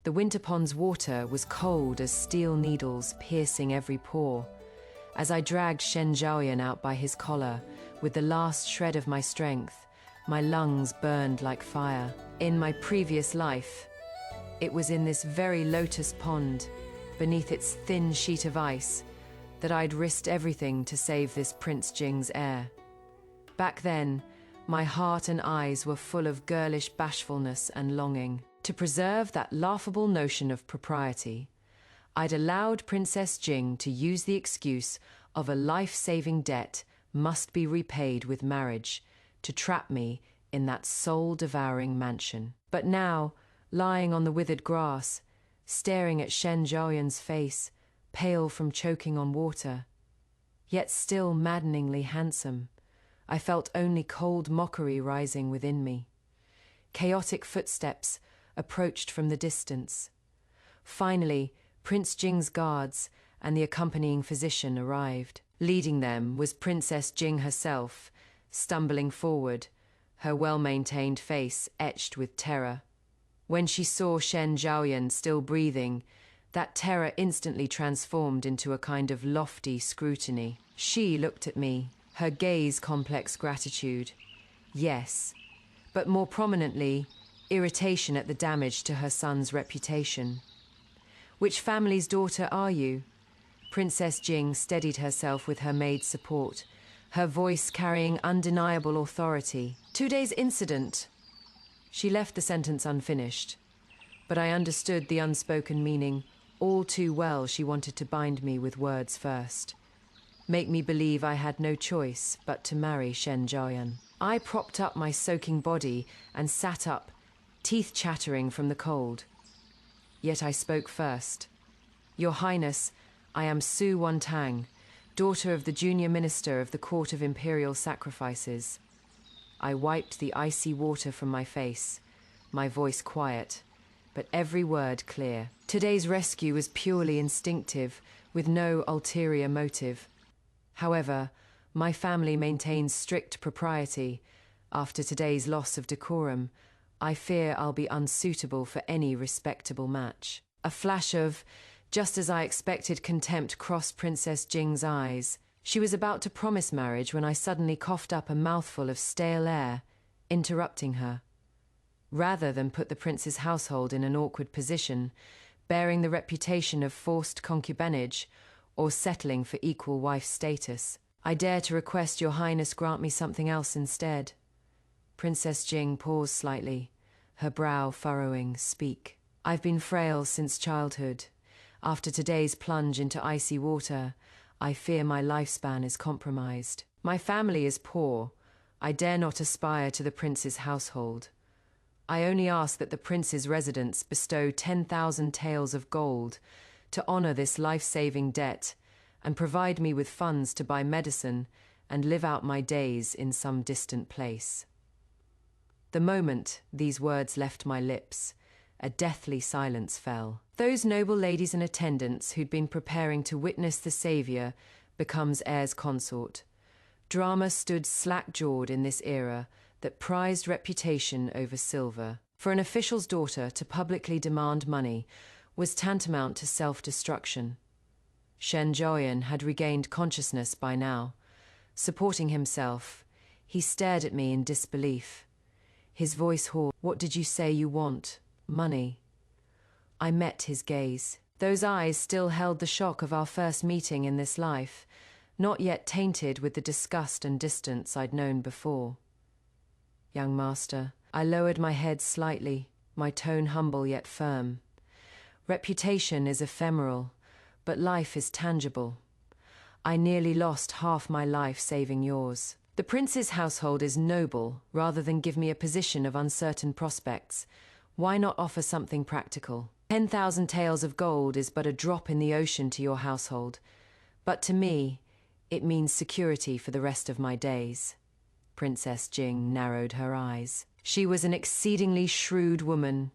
The winter pond's water was cold as steel needles piercing every pore. As I dragged Shen Zhaoyan out by his collar, with the last shred of my strength, my lungs burned like fire. In my previous life, it was in this very lotus pond, beneath its thin sheet of ice, that I'd risked everything to save this Prince Jing's heir. Back then, my heart and eyes were full of girlish bashfulness and longing. To preserve that laughable notion of propriety, I'd allowed Princess Jing to use the excuse of a life-saving debt must be repaid with marriage to trap me in that soul-devouring mansion. But now, lying on the withered grass, staring at Shen Zhaoyan's face, pale from choking on water, yet still maddeningly handsome, I felt only cold mockery rising within me. Chaotic footsteps approached from the distance. Finally, Prince Jing's guards and the accompanying physician arrived. Leading them was Princess Jing herself, stumbling forward, her well-maintained face etched with terror. When she saw Shen Zhaoyan still breathing, that terror instantly transformed into a kind of lofty scrutiny. She looked at me, her gaze complex gratitude. Yes, but more prominently, irritation at the damage to her son's reputation. "Which family's daughter are you?" Princess Jing steadied herself with her maid's support, her voice carrying undeniable authority. "Today's incident." She left the sentence unfinished, but I understood the unspoken meaning all too well. She wanted to bind me with words first, make me believe I had no choice but to marry Shen Zhaoyan. I propped up my soaking body and sat up, teeth chattering from the cold. Yet I spoke first. "Your Highness, I am Su Wantang, daughter of the junior minister of the Court of Imperial Sacrifices." I wiped the icy water from my face, my voice quiet, but every word clear. Today's rescue was purely instinctive, with no ulterior motive. However, my family maintains strict propriety. After today's loss of decorum, I fear I'll be unsuitable for any respectable match. A flash of, just as I expected, contempt crossed Princess Jing's eyes. She was about to promise marriage when I suddenly coughed up a mouthful of stale air, interrupting her. Rather than put the prince's household in an awkward position, bearing the reputation of forced concubinage or settling for equal wife status, I dare to request your Highness grant me something else instead. Princess Jing paused slightly, her brow furrowing. "Speak." "I've been frail since childhood. After today's plunge into icy water, I fear my lifespan is compromised. My family is poor. I dare not aspire to the prince's household. I only ask that the prince's residence bestow 10,000 taels of gold to honor this life-saving debt and provide me with funds to buy medicine and live out my days in some distant place." The moment these words left my lips, a deathly silence fell. Those noble ladies and attendants who'd been preparing to witness the savior becomes heir's consort. Drama stood slack-jawed in this era that prized reputation over silver. For an official's daughter to publicly demand money was tantamount to self-destruction. Shen Zhaoyan had regained consciousness by now. Supporting himself, he stared at me in disbelief. His voice hoarse. "What did you say you want? Money?" I met his gaze. Those eyes still held the shock of our first meeting in this life, not yet tainted with the disgust and distance I'd known before. "Young master," I lowered my head slightly, my tone humble yet firm. "Reputation is ephemeral, but life is tangible. I nearly lost half my life saving yours. The prince's household is noble. Rather than give me a position of uncertain prospects, why not offer something practical? 10,000 taels of gold is but a drop in the ocean to your household, but to me, it means security for the rest of my days." Princess Jing narrowed her eyes. She was an exceedingly shrewd woman,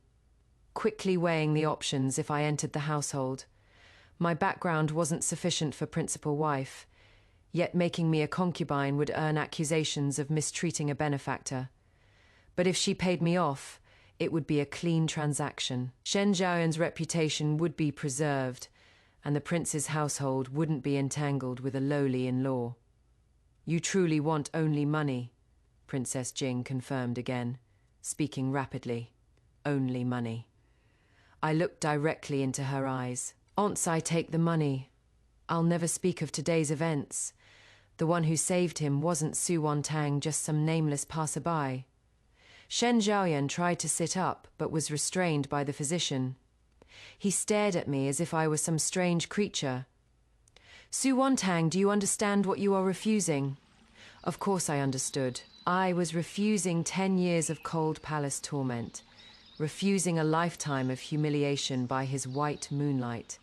quickly weighing the options if I entered the household. My background wasn't sufficient for principal wife, yet making me a concubine would earn accusations of mistreating a benefactor. But if she paid me off, it would be a clean transaction. Shen Zhaoyan's reputation would be preserved, and the prince's household wouldn't be entangled with a lowly in-law. You truly want only money, Princess Jing confirmed again, speaking rapidly. Only money. I looked directly into her eyes. Once I take the money, I'll never speak of today's events. The one who saved him wasn't Su Wantang, just some nameless passerby. Shen Zhaoyan tried to sit up, but was restrained by the physician. He stared at me as if I was some strange creature. Su Wantang, do you understand what you are refusing? Of course I understood. I was refusing 10 years of cold palace torment, refusing a lifetime of humiliation by his white moonlight,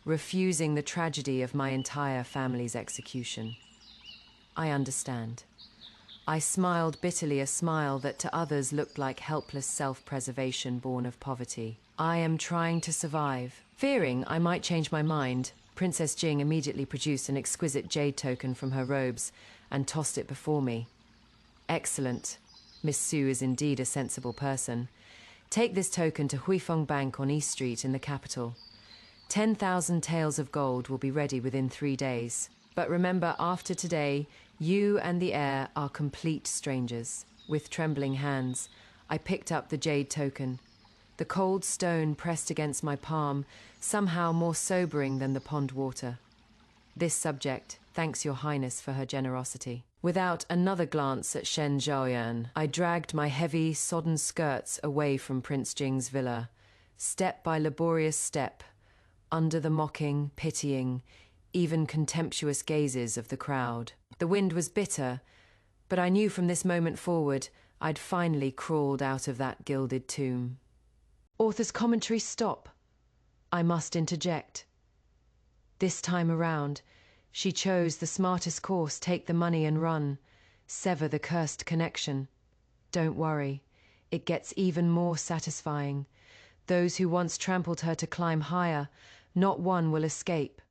refusing the tragedy of my entire family's execution. I understand. I smiled bitterly, a smile that to others looked like helpless self-preservation born of poverty. I am trying to survive. Fearing I might change my mind, Princess Jing immediately produced an exquisite jade token from her robes and tossed it before me. Excellent. Miss Su is indeed a sensible person. Take this token to Huifeng Bank on East Street in the capital. 10,000 taels of gold will be ready within 3 days. But remember, after today, you and the heir are complete strangers. With trembling hands, I picked up the jade token. The cold stone pressed against my palm, somehow more sobering than the pond water. This subject thanks your highness for her generosity. Without another glance at Shen Zhaoyan, I dragged my heavy, sodden skirts away from Prince Jing's villa, step by laborious step, under the mocking, pitying, even contemptuous gazes of the crowd. The wind was bitter, but I knew from this moment forward I'd finally crawled out of that gilded tomb. Author's commentary stop. I must interject. This time around, she chose the smartest course, take the money and run, sever the cursed connection. Don't worry, it gets even more satisfying. Those who once trampled her to climb higher, not one will escape.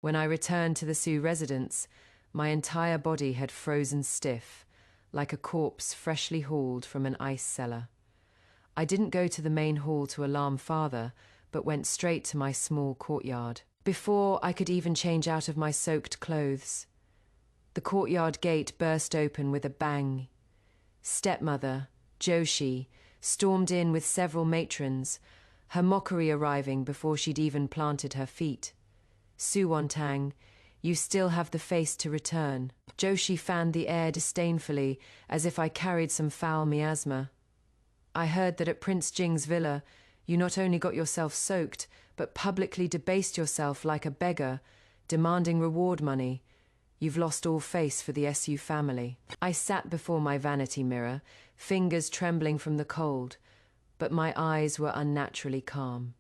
When I returned to the Su residence, my entire body had frozen stiff, like a corpse freshly hauled from an ice cellar. I didn't go to the main hall to alarm father, but went straight to my small courtyard. Before I could even change out of my soaked clothes, the courtyard gate burst open with a bang. Stepmother, Joshi, stormed in with several matrons, her mockery arriving before she'd even planted her feet. Su Wantang, you still have the face to return. Joshi fanned the air disdainfully, as if I carried some foul miasma. I heard that at Prince Jing's villa, you not only got yourself soaked, but publicly debased yourself like a beggar, demanding reward money. You've lost all face for the Su family. I sat before my vanity mirror, fingers trembling from the cold, but my eyes were unnaturally calm.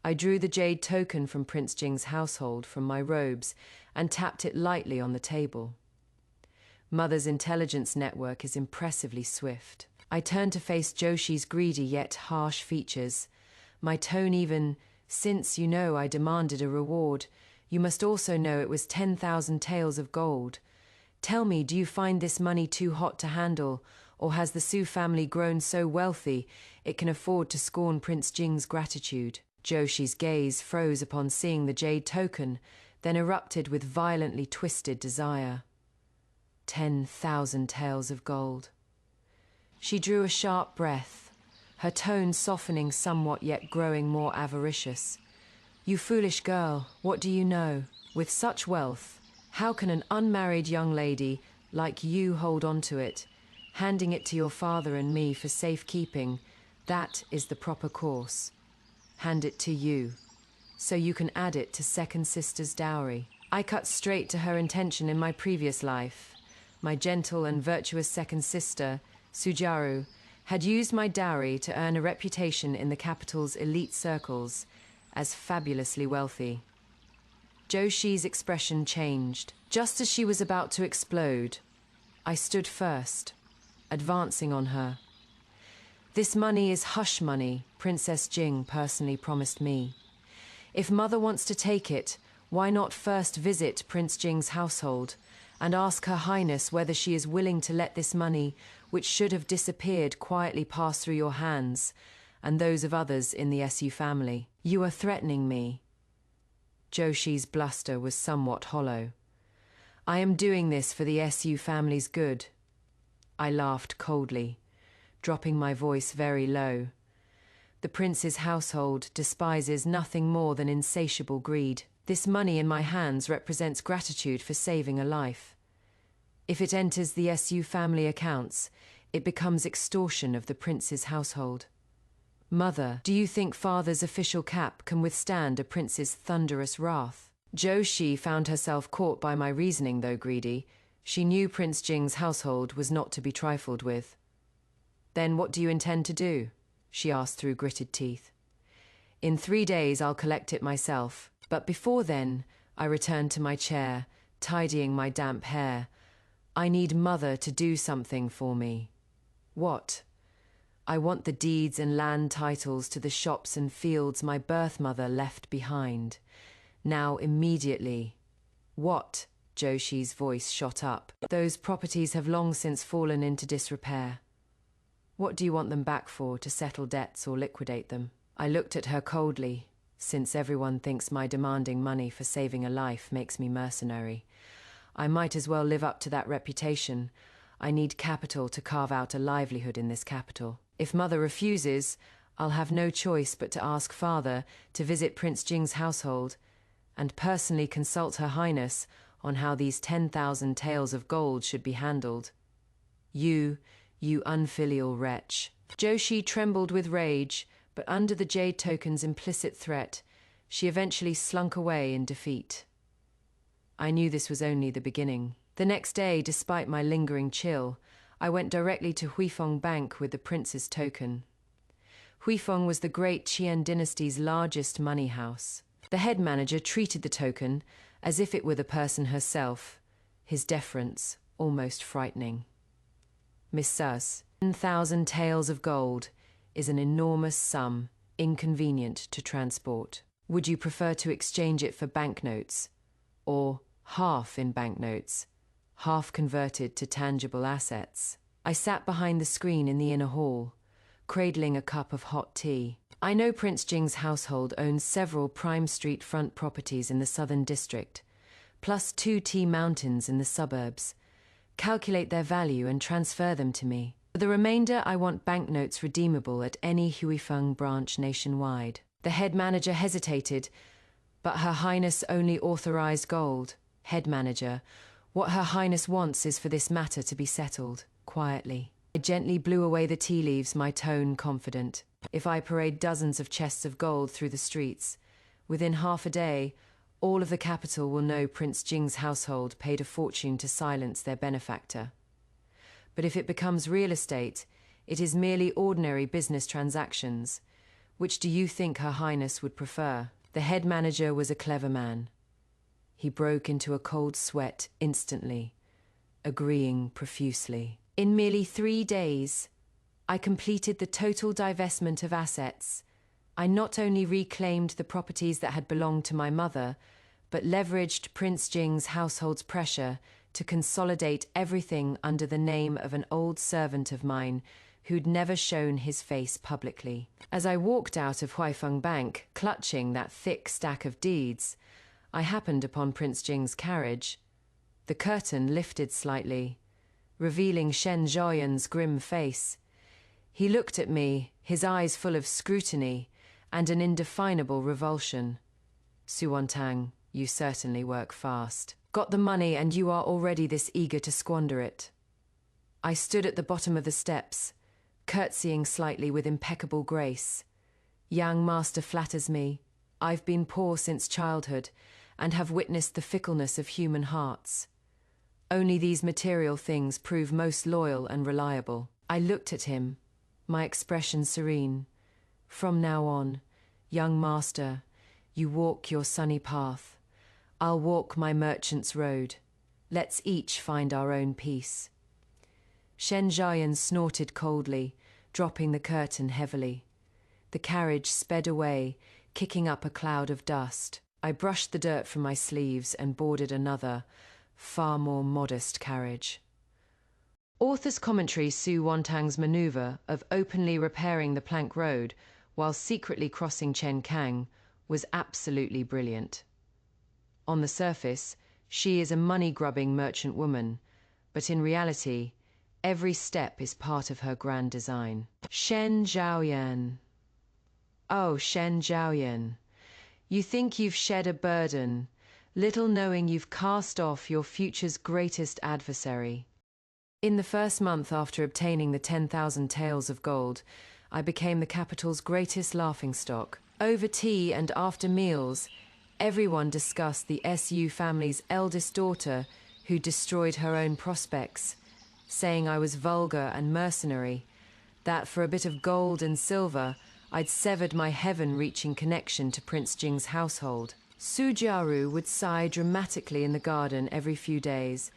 I drew the jade token from Prince Jing's household from my robes and tapped it lightly on the table. Mother's intelligence network is impressively swift. I turned to face Joshi's greedy yet harsh features. My tone even, since you know I demanded a reward, you must also know it was 10,000 taels of gold. Tell me, do you find this money too hot to handle, or has the Su family grown so wealthy it can afford to scorn Prince Jing's gratitude? Joshi's gaze froze upon seeing the jade token, then erupted with violently twisted desire. 10,000 taels of gold. She drew a sharp breath, her tone softening somewhat yet growing more avaricious. You foolish girl, what do you know? With such wealth, how can an unmarried young lady like you hold on to it, handing it to your father and me for safekeeping? That is the proper course. Hand it to you, so you can add it to second sister's dowry. I cut straight to her intention in my previous life. My gentle and virtuous second sister, Sujaru, had used my dowry to earn a reputation in the capital's elite circles as fabulously wealthy. Joshi's expression changed. Just as she was about to explode, I stood first, advancing on her. This money is hush money, Princess Jing personally promised me. If Mother wants to take it, why not first visit Prince Jing's household and ask Her Highness whether she is willing to let this money, which should have disappeared, quietly pass through your hands and those of others in the SU family. You are threatening me." Joshi's bluster was somewhat hollow. "I am doing this for the SU family's good." I laughed coldly, dropping my voice very low. The prince's household despises nothing more than insatiable greed. This money in my hands represents gratitude for saving a life. If it enters the SU family accounts, it becomes extortion of the prince's household. Mother, do you think father's official cap can withstand a prince's thunderous wrath? Joshi found herself caught by my reasoning, though greedy. She knew Prince Jing's household was not to be trifled with. "Then what do you intend to do?" she asked through gritted teeth. "In 3 days I'll collect it myself. But before then," I returned to my chair, tidying my damp hair. "I need Mother to do something for me." "What?" "I want the deeds and land titles to the shops and fields my birth mother left behind. Now, immediately." "What?" Joshi's voice shot up. "Those properties have long since fallen into disrepair." "What do you want them back for, to settle debts or liquidate them?" I looked at her coldly. Since everyone thinks my demanding money for saving a life makes me mercenary, I might as well live up to that reputation. I need capital to carve out a livelihood in this capital. If Mother refuses, I'll have no choice but to ask Father to visit Prince Jing's household and personally consult Her Highness on how these 10,000 taels of gold should be handled. You unfilial wretch." Joshi trembled with rage, but under the jade token's implicit threat, she eventually slunk away in defeat. I knew this was only the beginning. The next day, despite my lingering chill, I went directly to Huifeng Bank with the prince's token. Huifeng was the great Qian dynasty's largest money house. The head manager treated the token as if it were the person herself, his deference almost frightening. "Miss Sus, 10,000 taels of gold is an enormous sum, inconvenient to transport. Would you prefer to exchange it for banknotes, or half in banknotes, half converted to tangible assets?" I sat behind the screen in the inner hall, cradling a cup of hot tea. I know Prince Jing's household owns several prime street front properties in the southern district, plus 2 tea mountains in the suburbs. Calculate their value and transfer them to me. For the remainder, I want banknotes redeemable at any Huifeng branch nationwide. The head manager hesitated, but Her Highness only authorized gold. Head manager, what Her Highness wants is for this matter to be settled quietly. I gently blew away the tea leaves, my tone confident. If I parade dozens of chests of gold through the streets, within half a day, all of the capital will know Prince Jing's household paid a fortune to silence their benefactor. But if it becomes real estate, it is merely ordinary business transactions. Which do you think Her Highness would prefer? The head manager was a clever man. He broke into a cold sweat instantly, agreeing profusely. In merely 3 days, I completed the total divestment of assets. I not only reclaimed the properties that had belonged to my mother, but leveraged Prince Jing's household's pressure to consolidate everything under the name of an old servant of mine who'd never shown his face publicly. As I walked out of Huifeng Bank, clutching that thick stack of deeds, I happened upon Prince Jing's carriage. The curtain lifted slightly, revealing Shen Zhaoyan's grim face. He looked at me, his eyes full of scrutiny and an indefinable revulsion. "Suwantang, you certainly work fast. Got the money and you are already this eager to squander it." I stood at the bottom of the steps, curtsying slightly with impeccable grace. "Young master flatters me. I've been poor since childhood and have witnessed the fickleness of human hearts. Only these material things prove most loyal and reliable." I looked at him, my expression serene. "From now on, young master, you walk your sunny path. I'll walk my merchant's road. Let's each find our own peace." Shen Zhaoyan snorted coldly, dropping the curtain heavily. The carriage sped away, kicking up a cloud of dust. I brushed the dirt from my sleeves and boarded another, far more modest carriage. Author's commentary Su Wantang's maneuver of openly repairing the plank road while secretly crossing Chen Kang was absolutely brilliant. On the surface, she is a money-grubbing merchant woman, but in reality, every step is part of her grand design. Shen Zhaoyan. Oh, Shen Zhaoyan. You think you've shed a burden, little knowing you've cast off your future's greatest adversary. In the first month after obtaining the 10,000 taels of gold, I became the capital's greatest laughingstock. Over tea and after meals, everyone discussed the SU family's eldest daughter who destroyed her own prospects, saying I was vulgar and mercenary, that for a bit of gold and silver, I'd severed my heaven-reaching connection to Prince Jing's household. Su Jiaru would sigh dramatically in the garden every few days,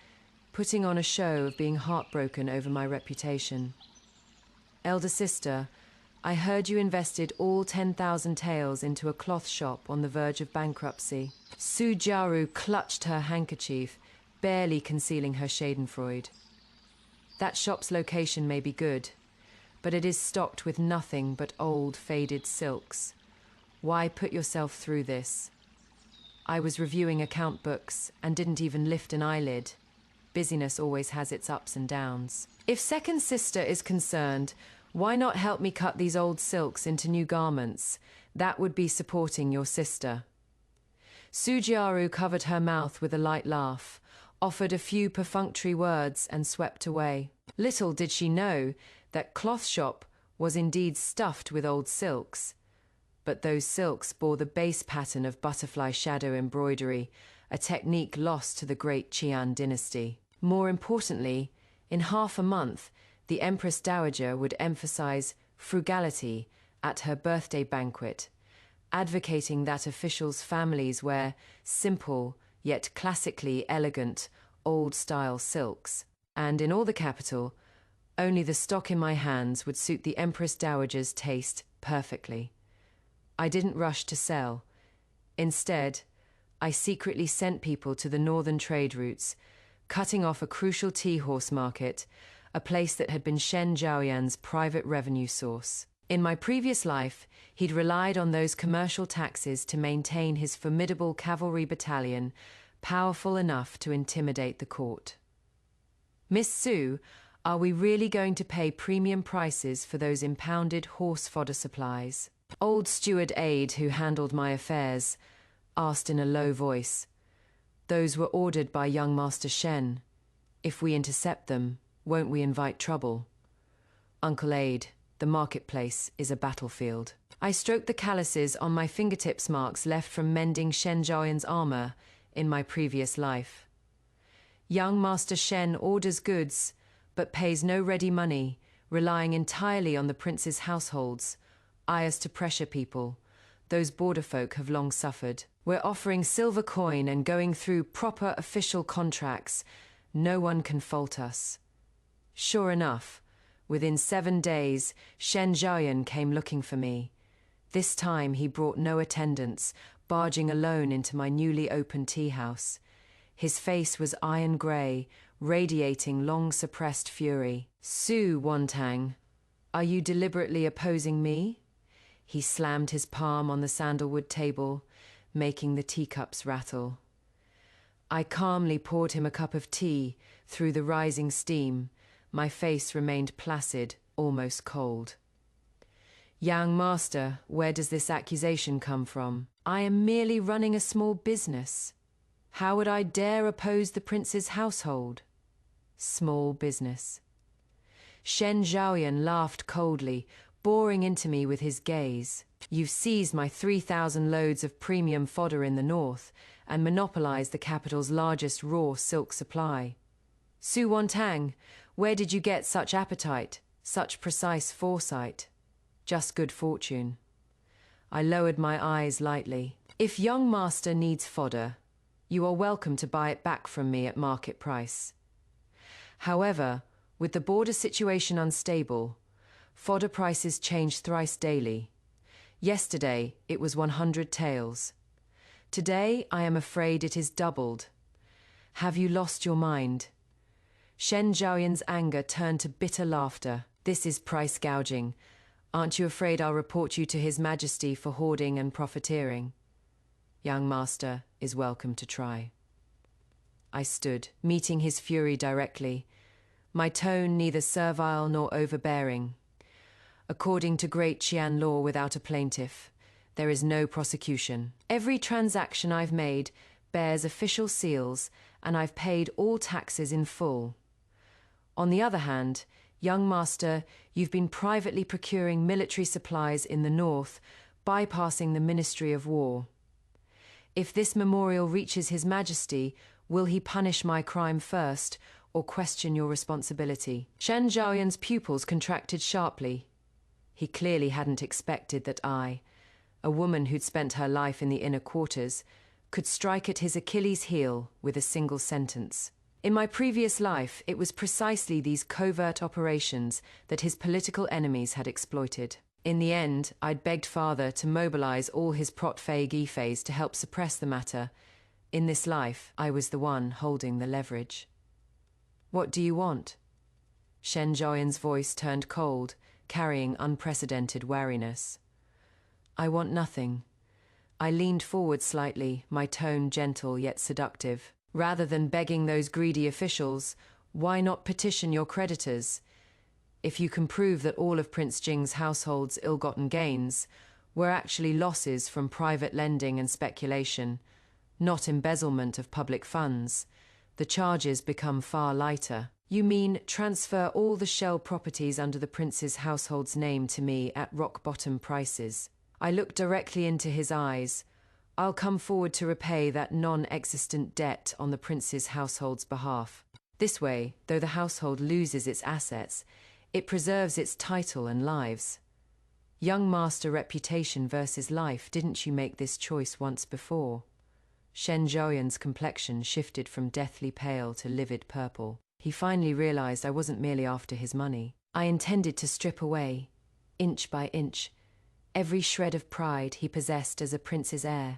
putting on a show of being heartbroken over my reputation. Elder sister, I heard you invested all 10,000 taels into a cloth shop on the verge of bankruptcy. Su Jiaru clutched her handkerchief, barely concealing her schadenfreude. That shop's location may be good, but it is stocked with nothing but old, faded silks. Why put yourself through this? I was reviewing account books and didn't even lift an eyelid. Busyness always has its ups and downs. If second sister is concerned, why not help me cut these old silks into new garments? That would be supporting your sister. Su Jiaru covered her mouth with a light laugh, offered a few perfunctory words and swept away. Little did she know that cloth shop was indeed stuffed with old silks, but those silks bore the base pattern of butterfly shadow embroidery, a technique lost to the great Qian dynasty. More importantly, in half a month, the Empress Dowager would emphasize frugality at her birthday banquet, advocating that officials' families wear simple yet classically elegant old-style silks. And in all the capital, only the stock in my hands would suit the Empress Dowager's taste perfectly. I didn't rush to sell. Instead, I secretly sent people to the northern trade routes, cutting off a crucial tea horse market, a place that had been Shen Zhaoyan's private revenue source. In my previous life, he'd relied on those commercial taxes to maintain his formidable cavalry battalion, powerful enough to intimidate the court. Miss Su, are we really going to pay premium prices for those impounded horse fodder supplies? Old steward aide who handled my affairs asked in a low voice. Those were ordered by young Master Shen. If we intercept them, won't we invite trouble? Uncle Aide, the marketplace is a battlefield. I stroked the calluses on my fingertips marks left from mending Shen Zhaoyan's armor in my previous life. Young Master Shen orders goods, but pays no ready money, relying entirely on the prince's households, eyes to pressure people. Those border folk have long suffered. We're offering silver coin and going through proper official contracts. No one can fault us. Sure enough, within 7 days, Shen Zhaoyan came looking for me. This time he brought no attendants, barging alone into my newly opened tea house. His face was iron grey, radiating long-suppressed fury. Su Wantang, are you deliberately opposing me? He slammed his palm on the sandalwood table, making the teacups rattle. I calmly poured him a cup of tea through the rising steam. My face remained placid, almost cold. Young master, where does this accusation come from? I am merely running a small business. How would I dare oppose the prince's household? Small business. Shen Zhaoyan laughed coldly, boring into me with his gaze. You've seized my 3,000 loads of premium fodder in the north and monopolized the capital's largest raw silk supply. Su Wantang, where did you get such appetite, such precise foresight? Just good fortune. I lowered my eyes lightly. If young master needs fodder, you are welcome to buy it back from me at market price. However, with the border situation unstable, fodder prices change thrice daily. Yesterday, it was 100 taels. Today, I am afraid it is doubled. Have you lost your mind? Shen Zhaoyan's anger turned to bitter laughter. This is price gouging. Aren't you afraid I'll report you to His Majesty for hoarding and profiteering? Young master is welcome to try. I stood, meeting his fury directly, my tone neither servile nor overbearing. According to Great Qian law, without a plaintiff, there is no prosecution. Every transaction I've made bears official seals, and I've paid all taxes in full. On the other hand, young master, you've been privately procuring military supplies in the north, bypassing the Ministry of War. If this memorial reaches His Majesty, will he punish my crime first, or question your responsibility? Shen Zhaoyan's pupils contracted sharply. He clearly hadn't expected that I, a woman who'd spent her life in the inner quarters, could strike at his Achilles' heel with a single sentence. In my previous life, it was precisely these covert operations that his political enemies had exploited. In the end, I'd begged father to mobilize all his prot-fei-gi-feis to help suppress the matter. In this life, I was the one holding the leverage. What do you want? Shen Zhaoyan's voice turned cold, carrying unprecedented wariness. I want nothing. I leaned forward slightly, my tone gentle yet seductive. Rather than begging those greedy officials, why not petition your creditors? If you can prove that all of Prince Jing's household's ill-gotten gains were actually losses from private lending and speculation, not embezzlement of public funds, the charges become far lighter. You mean transfer all the shell properties under the prince's household's name to me at rock-bottom prices? I looked directly into his eyes. I'll come forward to repay that non-existent debt on the prince's household's behalf. This way, though the household loses its assets, it preserves its title and lives. Young master, reputation versus life, didn't you make this choice once before? Shen Zhaoyan's complexion shifted from deathly pale to livid purple. He finally realized I wasn't merely after his money. I intended to strip away, inch by inch, every shred of pride he possessed as a prince's heir.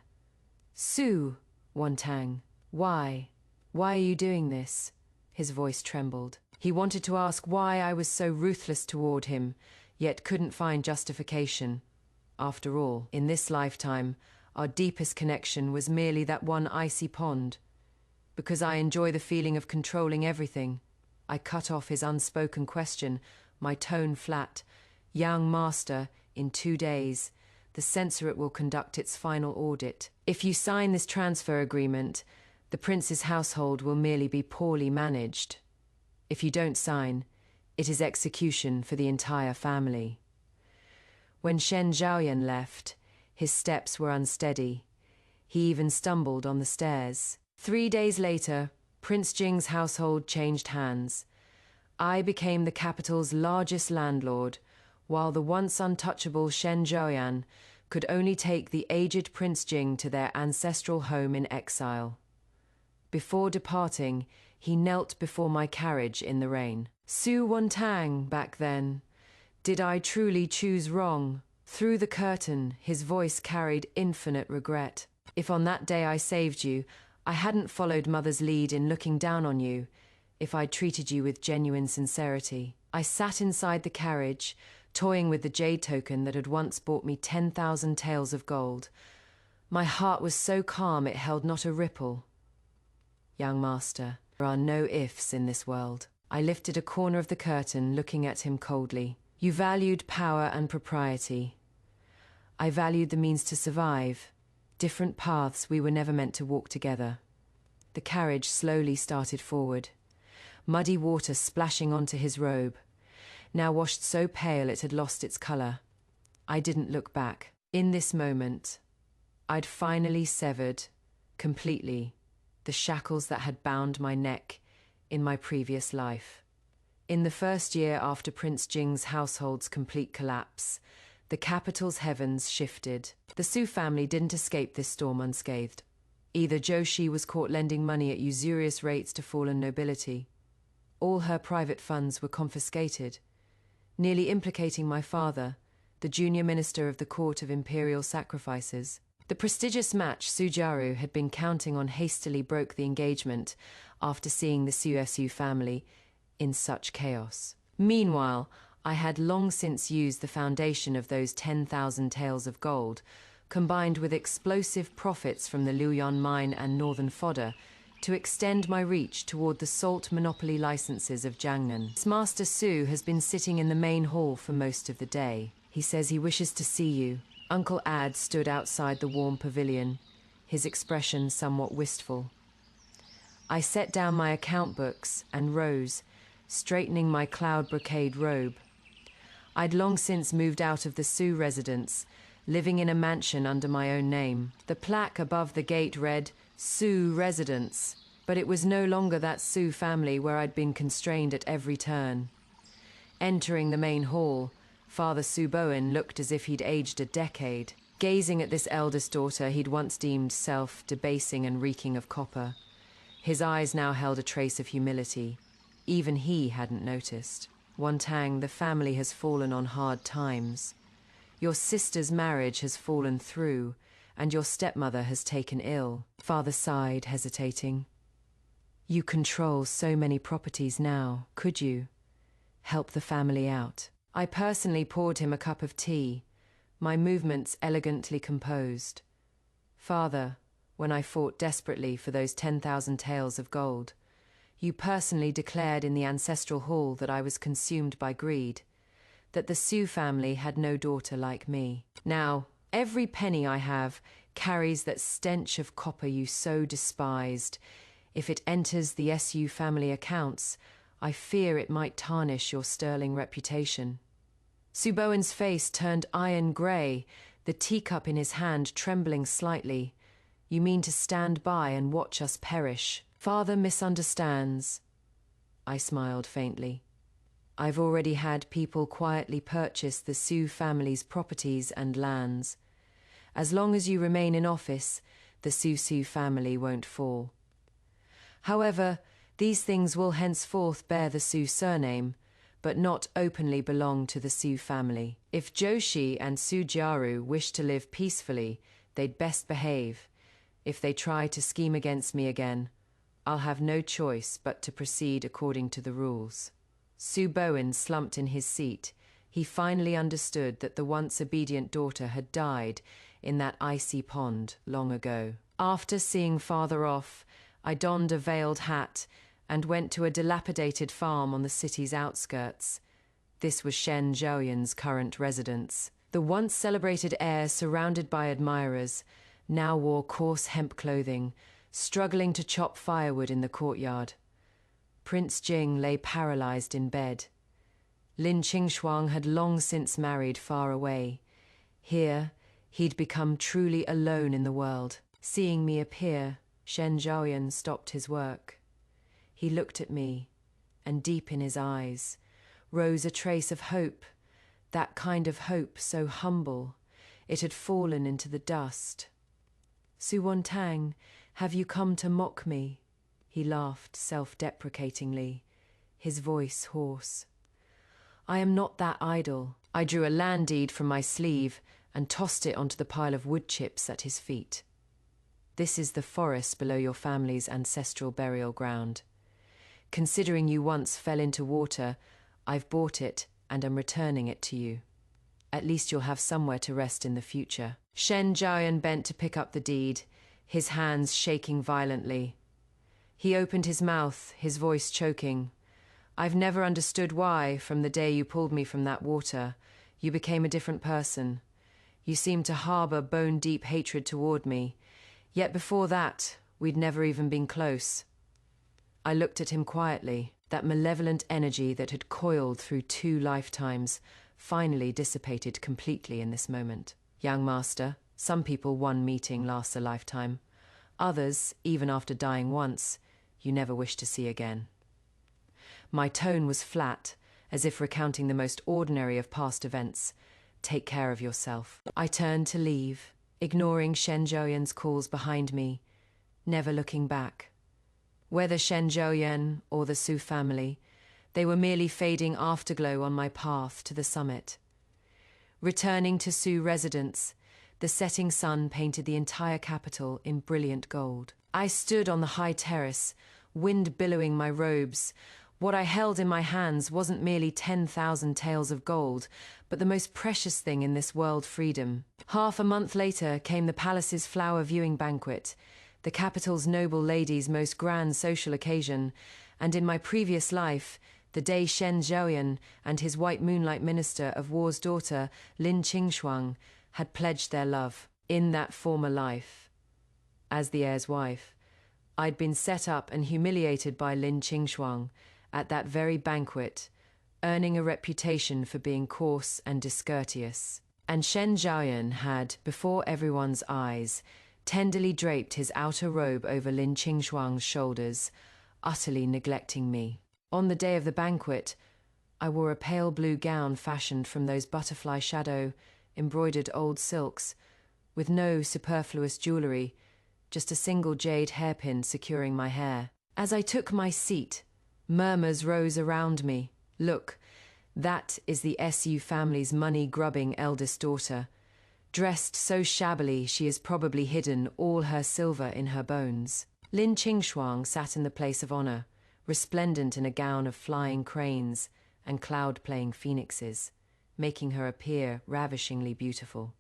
Su Wantang, why? Why are you doing this? His voice trembled. He wanted to ask why I was so ruthless toward him, yet couldn't find justification. After all, in this lifetime, our deepest connection was merely that one icy pond. Because I enjoy the feeling of controlling everything. I cut off his unspoken question, my tone flat. Young master, in 2 days, the censorate will conduct its final audit. If you sign this transfer agreement, the prince's household will merely be poorly managed. If you don't sign, it is execution for the entire family. When Shen Zhaoyan left, his steps were unsteady. He even stumbled on the stairs. 3 days later, Prince Jing's household changed hands. I became the capital's largest landlord, while the once untouchable Shen Zhaoyan could only take the aged Prince Jing to their ancestral home in exile. Before departing, he knelt before my carriage in the rain. Su Wantang, back then. Did I truly choose wrong? Through the curtain, his voice carried infinite regret. If on that day I saved you, I hadn't followed Mother's lead in looking down on you, if I'd treated you with genuine sincerity. I sat inside the carriage, toying with the jade token that had once bought me 10,000 taels of gold. My heart was so calm it held not a ripple. Young master, there are no ifs in this world. I lifted a corner of the curtain, looking at him coldly. You valued power and propriety. I valued the means to survive. Different paths, we were never meant to walk together. The carriage slowly started forward, muddy water splashing onto his robe, now washed so pale it had lost its color. I didn't look back. In this moment, I'd finally severed, completely, the shackles that had bound my neck in my previous life. In the first year after Prince Jing's household's complete collapse, the capital's heavens shifted. The Su family didn't escape this storm unscathed. Either Zhou Shi was caught lending money at usurious rates to fallen nobility. All her private funds were confiscated, nearly implicating my father, the junior minister of the Court of Imperial Sacrifices. The prestigious match Sujaru had been counting on hastily broke the engagement after seeing the Su family in such chaos. Meanwhile, I had long since used the foundation of those 10,000 taels of gold, combined with explosive profits from the Luoyang mine and northern fodder, to extend my reach toward the salt monopoly licenses of Jiangnan. Master Su has been sitting in the main hall for most of the day. He says he wishes to see you. Uncle Ad stood outside the warm pavilion, his expression somewhat wistful. I set down my account books and rose, straightening my cloud brocade robe. I'd long since moved out of the Su residence, living in a mansion under my own name. The plaque above the gate read, Su Residence, but it was no longer that Su family where I'd been constrained at every turn. Entering the main hall, Father Su Bowen looked as if he'd aged a decade. Gazing at this eldest daughter he'd once deemed self-debasing and reeking of copper, his eyes now held a trace of humility. Even he hadn't noticed. Wontang, the family has fallen on hard times. Your sister's marriage has fallen through, and your stepmother has taken ill. Father sighed, hesitating. You control so many properties now. Could you help the family out? I personally poured him a cup of tea, my movements elegantly composed. Father, when I fought desperately for those 10,000 taels of gold, you personally declared in the ancestral hall that I was consumed by greed, that the Su family had no daughter like me. Now, every penny I have carries that stench of copper you so despised. If it enters the Su family accounts, I fear it might tarnish your sterling reputation. Su Bowen's face turned iron grey, the teacup in his hand trembling slightly. You mean to stand by and watch us perish? Father misunderstands. I smiled faintly. I've already had people quietly purchase the Su family's properties and lands. As long as you remain in office, the Su family won't fall. However, these things will henceforth bear the Su surname, but not openly belong to the Su family. If Joshi and Sujaru wish to live peacefully, they'd best behave. If they try to scheme against me again, I'll have no choice but to proceed according to the rules. Su Bowen slumped in his seat. He finally understood that the once obedient daughter had died in that icy pond long ago. After seeing Father off, I donned a veiled hat and went to a dilapidated farm on the city's outskirts. This was Shen Zhaoyan's current residence. The once celebrated heir, surrounded by admirers, now wore coarse hemp clothing, struggling to chop firewood in the courtyard. Prince Jing lay paralyzed in bed. Lin Qingshuang had long since married far away. Here, he'd become truly alone in the world. Seeing me appear, Shen Zhaoyan stopped his work. He looked at me, and deep in his eyes rose a trace of hope, that kind of hope so humble it had fallen into the dust. Su Wontang, have you come to mock me? He laughed self-deprecatingly, his voice hoarse. I am not that idle. I drew a land deed from my sleeve and tossed it onto the pile of wood chips at his feet. This is the forest below your family's ancestral burial ground. Considering you once fell into water, I've bought it and am returning it to you. At least you'll have somewhere to rest in the future. Shen Zhaoyan bent to pick up the deed, his hands shaking violently. He opened his mouth, his voice choking. I've never understood why, from the day you pulled me from that water, you became a different person. You seemed to harbor bone-deep hatred toward me. Yet before that, we'd never even been close. I looked at him quietly. That malevolent energy that had coiled through 2 lifetimes finally dissipated completely in this moment. Young master, some people one meeting lasts a lifetime. Others, even after dying once, you never wish to see again. My tone was flat, as if recounting the most ordinary of past events. Take care of yourself. I turned to leave, ignoring Shen Zhaoyan's calls behind me, never looking back. Whether Shen Zhaoyan or the Su family, they were merely fading afterglow on my path to the summit. Returning to Su residence, The setting sun painted the entire capital in brilliant gold. I stood on the high terrace, wind billowing my robes. What I held in my hands wasn't merely 10,000 taels of gold, but the most precious thing in this world, freedom. Half a month later came the palace's flower viewing banquet, the capital's noble ladies' most grand social occasion, and in my previous life, the day Shen Zhaoyan and his white moonlight minister of war's daughter, Lin Qingshuang, had pledged their love. In that former life, as the heir's wife, I'd been set up and humiliated by Lin Qingshuang at that very banquet, earning a reputation for being coarse and discourteous. And Shen Zhaoyan had, before everyone's eyes, tenderly draped his outer robe over Lin Qingshuang's shoulders, utterly neglecting me. On the day of the banquet, I wore a pale blue gown fashioned from those butterfly shadow, embroidered old silks, with no superfluous jewelry, just a single jade hairpin securing my hair. As I took my seat, murmurs rose around me. Look, that is the Su family's money-grubbing eldest daughter. Dressed so shabbily she has probably hidden all her silver in her bones. Lin Qingshuang sat in the place of honor, resplendent in a gown of flying cranes and cloud-playing phoenixes, making her appear ravishingly beautiful.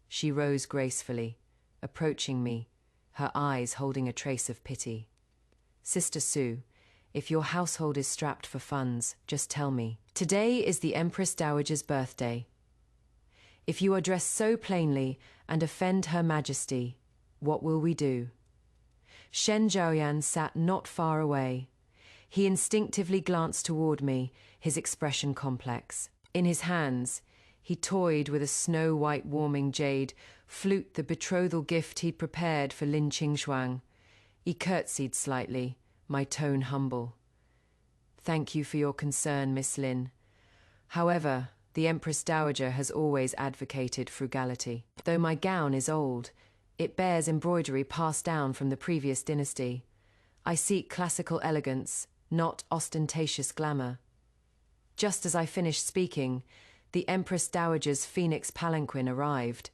She rose gracefully, approaching me, her eyes holding a trace of pity. Sister Su, if your household is strapped for funds, just tell me. Today is the Empress Dowager's birthday. If you are dressed so plainly and offend Her Majesty, what will we do? Shen Zhaoyan sat not far away. He instinctively glanced toward me, his expression complex. In his hands, he toyed with a snow-white warming jade flute, the betrothal gift he'd prepared for Lin Qingshuang. He curtsied slightly, my tone humble. Thank you for your concern, Miss Lin. However, the Empress Dowager has always advocated frugality. Though my gown is old, it bears embroidery passed down from the previous dynasty. I seek classical elegance, not ostentatious glamour. Just as I finished speaking, the Empress Dowager's phoenix palanquin arrived.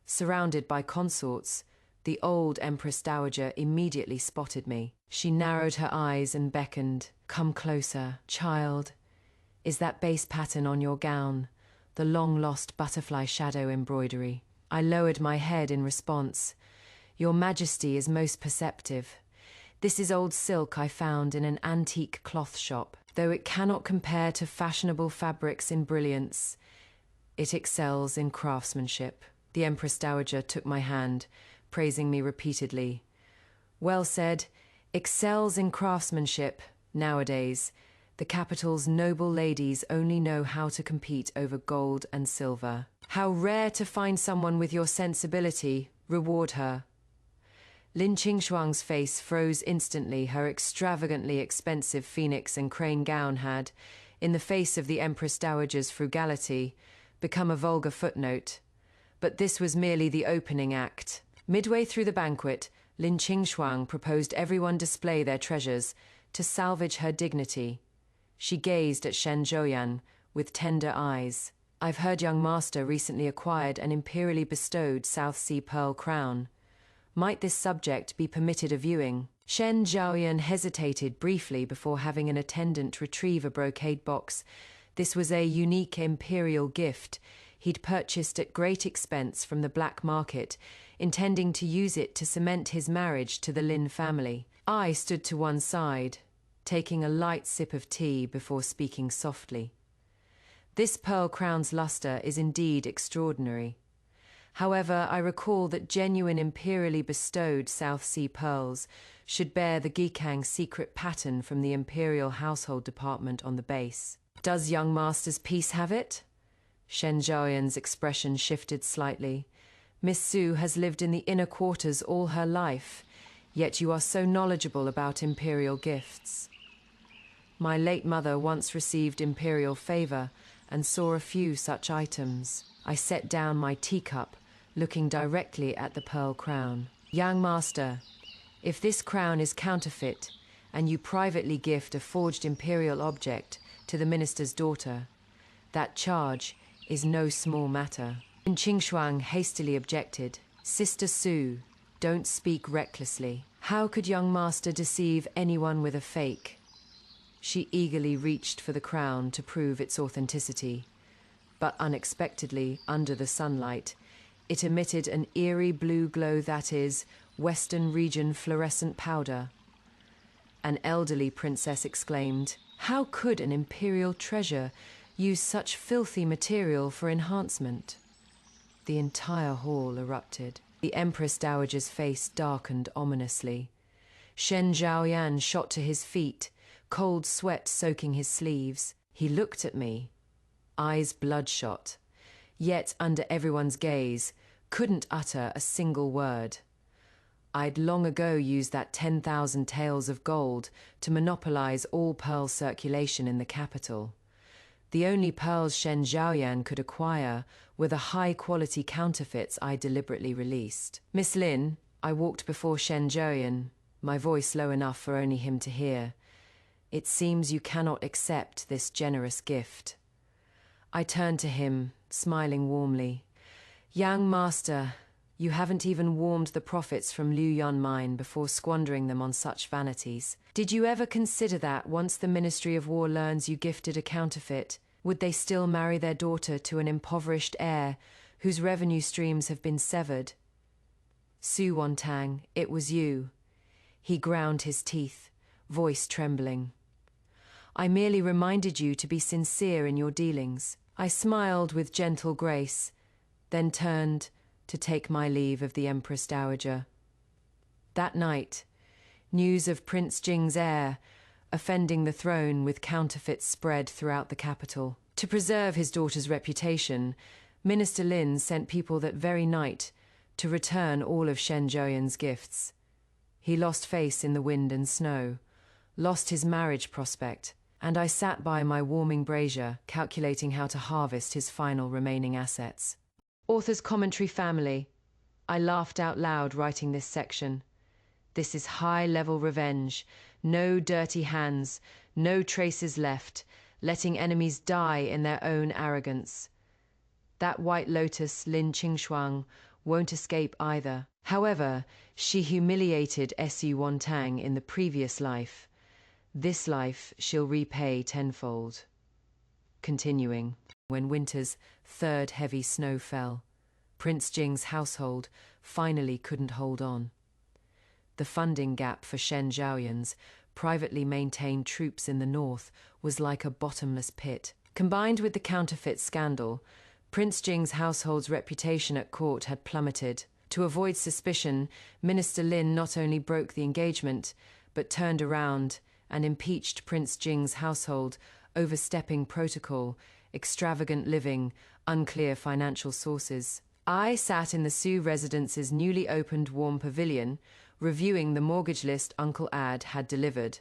Surrounded by consorts, the old Empress Dowager immediately spotted me. She narrowed her eyes and beckoned. Come closer, child. Is that base pattern on your gown, the long-lost butterfly shadow embroidery? I lowered my head in response. Your Majesty is most perceptive. This is old silk I found in an antique cloth shop. Though it cannot compare to fashionable fabrics in brilliance, it excels in craftsmanship. The Empress Dowager took my hand, praising me repeatedly. Well said. Excels in craftsmanship. Nowadays, the capital's noble ladies only know how to compete over gold and silver. How rare to find someone with your sensibility. Reward her. Lin Qingshuang's face froze instantly. Her extravagantly expensive phoenix and crane gown had, in the face of the Empress Dowager's frugality, become a vulgar footnote. But this was merely the opening act. Midway through the banquet, Lin Qingshuang proposed everyone display their treasures to salvage her dignity. She gazed at Shen Zhaoyan with tender eyes. I've heard young master recently acquired an imperially bestowed South Sea pearl crown. Might this subject be permitted a viewing? Shen Zhaoyan hesitated briefly before having an attendant retrieve a brocade box. This was a unique imperial gift he'd purchased at great expense from the black market, intending to use it to cement his marriage to the Lin family. I stood to one side, taking a light sip of tea before speaking softly. This pearl crown's luster is indeed extraordinary. However, I recall that genuine imperially bestowed South Sea pearls should bear the Gikang secret pattern from the Imperial Household Department on the base. Does young master's piece have it? Shen Zhaoyan's expression shifted slightly. Miss Su has lived in the inner quarters all her life, yet you are so knowledgeable about imperial gifts. My late mother once received imperial favor and saw a few such items. I set down my teacup, looking directly at the pearl crown. Young master, if this crown is counterfeit, and you privately gift a forged imperial object to the minister's daughter, that charge is no small matter. Qingxuang hastily objected. Sister Su, don't speak recklessly. How could young master deceive anyone with a fake? She eagerly reached for the crown to prove its authenticity, but unexpectedly, under the sunlight, it emitted an eerie blue glow that is, Western region fluorescent powder. An elderly princess exclaimed, "How could an imperial treasure use such filthy material for enhancement?" The entire hall erupted. The Empress Dowager's face darkened ominously. Shen Zhaoyan shot to his feet, cold sweat soaking his sleeves. He looked at me, eyes bloodshot, yet under everyone's gaze, couldn't utter a single word. I'd long ago used that 10,000 taels of gold to monopolize all pearl circulation in the capital. The only pearls Shen Zhaoyan could acquire were the high-quality counterfeits I deliberately released. "Miss Lin," I walked before Shen Zhaoyan, my voice low enough for only him to hear. "It seems you cannot accept this generous gift." I turned to him, smiling warmly. "Young master, you haven't even warmed the profits from Luyuan mine before squandering them on such vanities. Did you ever consider that once the Ministry of War learns you gifted a counterfeit, would they still marry their daughter to an impoverished heir whose revenue streams have been severed?" "Su Wantang, it was you." He ground his teeth, voice trembling. "I merely reminded you to be sincere in your dealings." I smiled with gentle grace, then turned to take my leave of the Empress Dowager. That night, news of Prince Jing's heir offending the throne with counterfeits spread throughout the capital. To preserve his daughter's reputation, Minister Lin sent people that very night to return all of Shen Zhaoyan's gifts. He lost face in the wind and snow, lost his marriage prospect, and I sat by my warming brazier, calculating how to harvest his final remaining assets. Author's commentary family. I laughed out loud writing this section. This is high-level revenge. No dirty hands, no traces left, letting enemies die in their own arrogance. That White Lotus, Lin Qingxuang, won't escape either. However, she humiliated Su Wantang in the previous life. This life she'll repay tenfold. Continuing. When winter's third heavy snow fell, Prince Jing's household finally couldn't hold on. The funding gap for Shen Zhaoyan's privately maintained troops in the north was like a bottomless pit. Combined with the counterfeit scandal, Prince Jing's household's reputation at court had plummeted. To avoid suspicion, Minister Lin not only broke the engagement, but turned around and impeached Prince Jing's household, overstepping protocol, extravagant living, unclear financial sources. I sat in the Su residence's newly opened warm pavilion, reviewing the mortgage list Uncle Ad had delivered.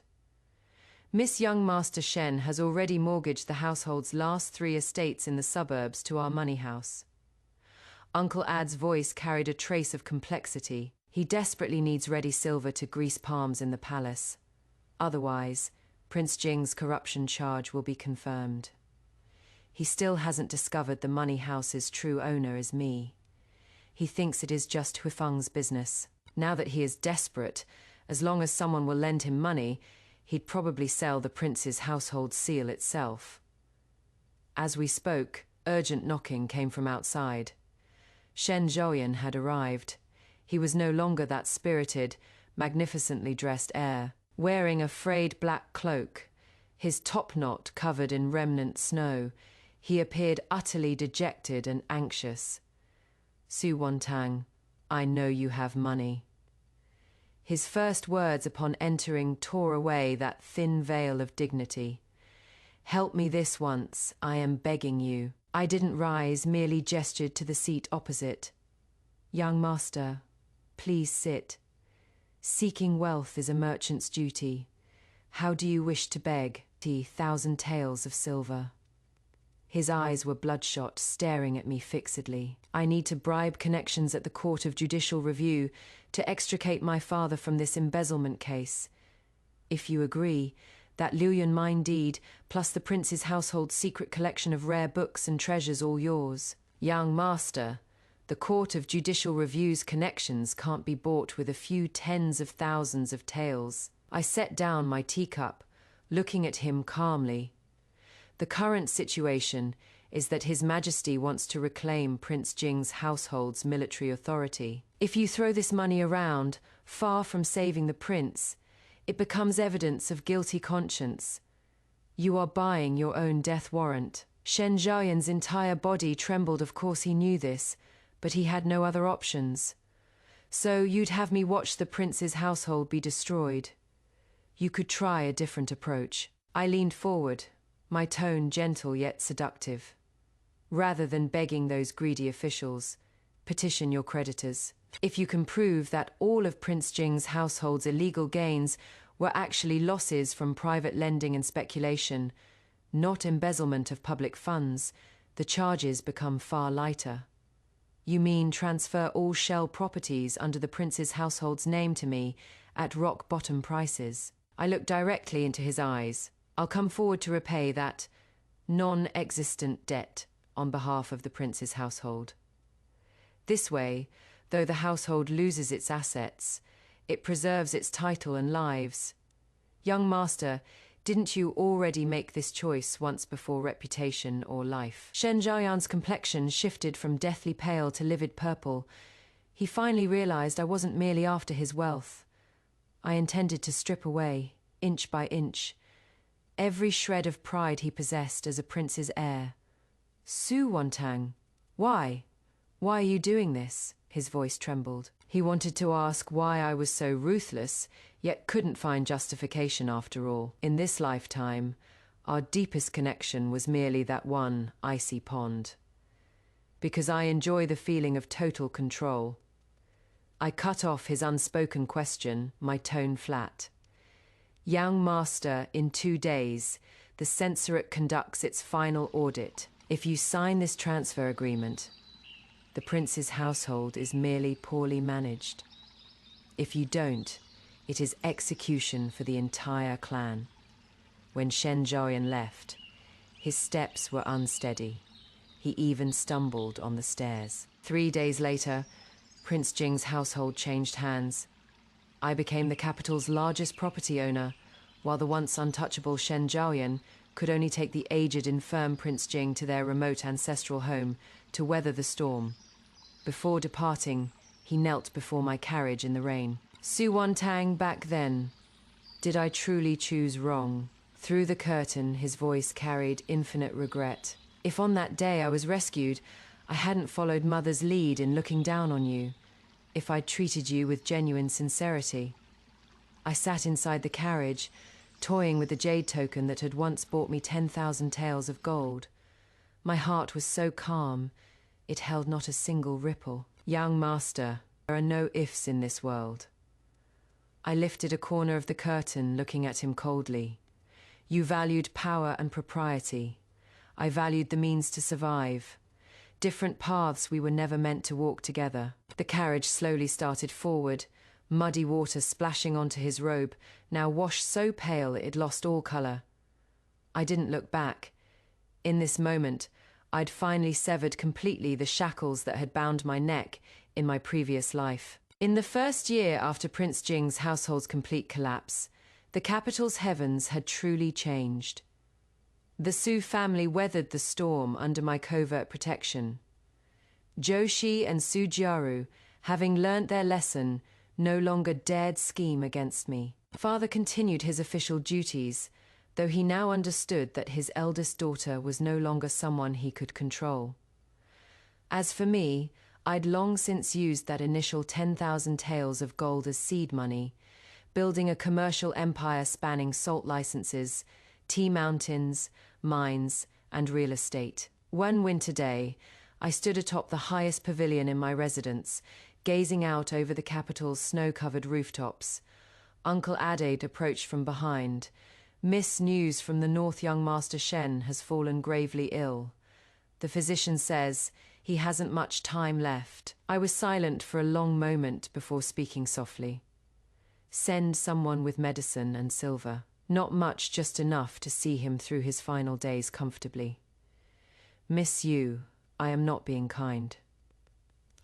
Miss Young Master Shen has already mortgaged the household's last 3 estates in the suburbs to our money house. Uncle Ad's voice carried a trace of complexity. He desperately needs ready silver to grease palms in the palace. Otherwise, Prince Jing's corruption charge will be confirmed. He still hasn't discovered the money house's true owner is me. He thinks it is just Huifeng's business. Now that he is desperate, as long as someone will lend him money, he'd probably sell the prince's household seal itself. As we spoke, urgent knocking came from outside. Shen Zhaoyan had arrived. He was no longer that spirited, magnificently dressed heir. Wearing a frayed black cloak, his top knot covered in remnant snow, he appeared utterly dejected and anxious. "Su Wantang, I know you have money." His first words upon entering tore away that thin veil of dignity. "Help me this once, I am begging you." I didn't rise, merely gestured to the seat opposite. "Young master, please sit. Seeking wealth is a merchant's duty. How do you wish to beg? 1,000 taels of silver." His eyes were bloodshot, staring at me fixedly. "I need to bribe connections at the Court of Judicial Review to extricate my father from this embezzlement case. If you agree, that Luyuan mine deed, plus the prince's household secret collection of rare books and treasures all yours." Young master, the Court of Judicial Review's connections can't be bought with a few tens of thousands of taels. I set down my teacup, looking at him calmly. The current situation is that His Majesty wants to reclaim Prince Jing's household's military authority. If you throw this money around, far from saving the prince, it becomes evidence of guilty conscience. You are buying your own death warrant. Shen Zhaoyan's entire body trembled. Of course he knew this, but he had no other options. So you'd have me watch the prince's household be destroyed. You could try a different approach. I leaned forward, my tone gentle yet seductive. Rather than begging those greedy officials, petition your creditors. If you can prove that all of Prince Jing's household's illegal gains were actually losses from private lending and speculation, not embezzlement of public funds, the charges become far lighter. You mean transfer all shell properties under the prince's household's name to me at rock-bottom prices? I looked directly into his eyes. I'll come forward to repay that non-existent debt on behalf of the prince's household. This way, though the household loses its assets, it preserves its title and lives. Young master, didn't you already make this choice once before, reputation or life? Shen Zhaoyan's complexion shifted from deathly pale to livid purple. He finally realized I wasn't merely after his wealth. I intended to strip away, inch by inch, every shred of pride he possessed as a prince's heir. Su Wantang, why? Why are you doing this? His voice trembled. He wanted to ask why I was so ruthless, yet couldn't find justification after all. In this lifetime, our deepest connection was merely that one icy pond. Because I enjoy the feeling of total control. I cut off his unspoken question, my tone flat. Young master, in 2 days, the censorate conducts its final audit. If you sign this transfer agreement, the prince's household is merely poorly managed. If you don't, it is execution for the entire clan. When Shen Zhaoyan left, his steps were unsteady. He even stumbled on the stairs. 3 days later, Prince Jing's household changed hands. I became the capital's largest property owner, while the once untouchable Shen Zhaoyan could only take the aged, infirm Prince Jing to their remote ancestral home to weather the storm. Before departing, he knelt before my carriage in the rain. Su Wantang, back then, did I truly choose wrong? Through the curtain, his voice carried infinite regret. If on that day I was rescued, I hadn't followed Mother's lead in looking down on you, if I'd treated you with genuine sincerity. I sat inside the carriage, toying with the jade token that had once bought me 10,000 taels of gold. My heart was so calm, it held not a single ripple. Young master, there are no ifs in this world. I lifted a corner of the curtain, looking at him coldly. You valued power and propriety. I valued the means to survive. Different paths, we were never meant to walk together. The carriage slowly started forward, muddy water splashing onto his robe, now washed so pale it lost all colour. I didn't look back. In this moment, I'd finally severed completely the shackles that had bound my neck in my previous life. In the first year after Prince Jing's household's complete collapse, the capital's heavens had truly changed. The Su family weathered the storm under my covert protection. Joshi and Su Jiaru, having learnt their lesson, no longer dared scheme against me. Father continued his official duties, though he now understood that his eldest daughter was no longer someone he could control. As for me, I'd long since used that initial 10,000 taels of gold as seed money, building a commercial empire spanning salt licenses, tea mountains, mines, and real estate. One winter day, I stood atop the highest pavilion in my residence, gazing out over the capital's snow-covered rooftops. Uncle Ade approached from behind. Miss news from the north, young Master Shen has fallen gravely ill. The physician says he hasn't much time left. I was silent for a long moment before speaking softly. Send someone with medicine and silver. Not much, just enough to see him through his final days comfortably. Miss Yu, I am not being kind.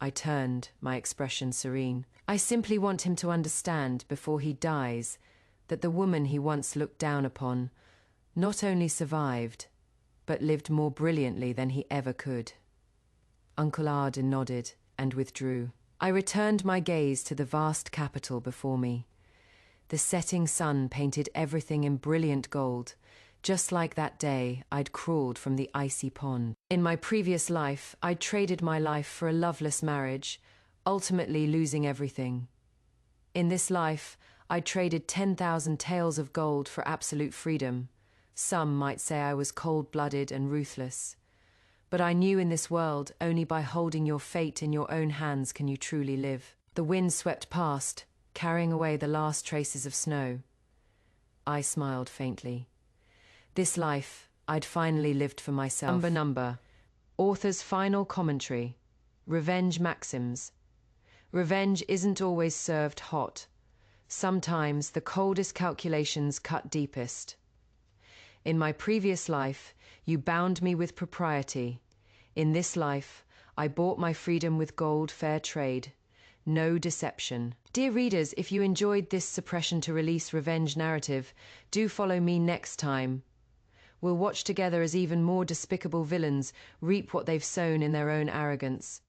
I turned, my expression serene. I simply want him to understand, before he dies, that the woman he once looked down upon not only survived, but lived more brilliantly than he ever could. Uncle Arden nodded and withdrew. I returned my gaze to the vast capital before me. The setting sun painted everything in brilliant gold, just like that day I'd crawled from the icy pond. In my previous life, I'd traded my life for a loveless marriage, ultimately losing everything. In this life, I'd traded 10,000 taels of gold for absolute freedom. Some might say I was cold-blooded and ruthless. But I knew in this world, only by holding your fate in your own hands can you truly live. The wind swept past, carrying away the last traces of snow. I smiled faintly. This life, I'd finally lived for myself. Number. Author's final commentary. Revenge maxims. Revenge isn't always served hot. Sometimes the coldest calculations cut deepest. In my previous life, you bound me with propriety. In this life, I bought my freedom with gold fair trade. No deception. Dear readers, if you enjoyed this suppression to release revenge narrative, do follow me next time. We'll watch together as even more despicable villains reap what they've sown in their own arrogance.